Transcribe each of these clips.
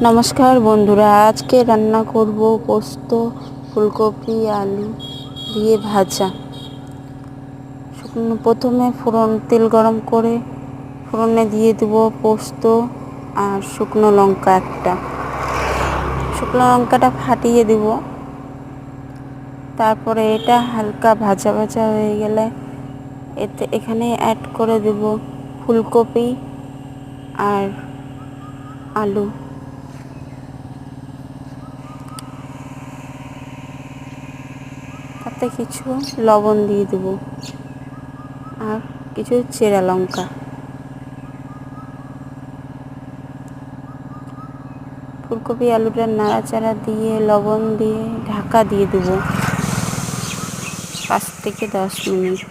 নমস্কার বন্ধুরা, আজকে রান্না করব পোস্ত, ফুলকপি, আলু দিয়ে ভাজা। প্রথমে তেল গরম করে ফোড়নে দিয়ে দেব পোস্ত আর শুকনো লঙ্কা একটা। শুকনো লঙ্কাটা ফাটিয়ে দেব। তারপরে এটা হালকা ভাজা ভাজা হয়ে গেলে এখানে অ্যাড করে দেব ফুলকপি আর আলু। তাতে কিছু লবণ দিয়ে দেব আর কিছু চেরা লঙ্কা। ফুলকপি আলুটা নাড়াচাড়া দিয়ে লবণ দিয়ে ঢাকা দিয়ে দেব 5 থেকে 10 মিনিট।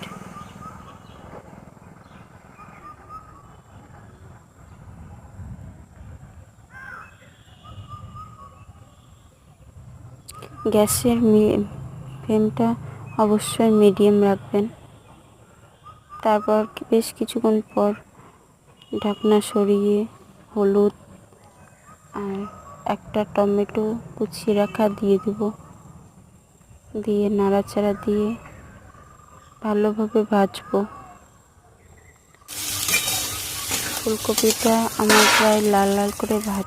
গ্যাসের ফ্লেমটা অবশ্যই মিডিয়াম রাখবেন। তারপর বেশ কিছুক্ষণ পর ঢাকনা সরিয়ে হলুদ আর একটা টমেটো কুচিয়ে রাখা দিয়ে দেব। দিয়ে নাড়াচাড়া দিয়ে ভালোভাবে ভাজবো। ফুলকপিটা আমার প্রায় লাল লাল করে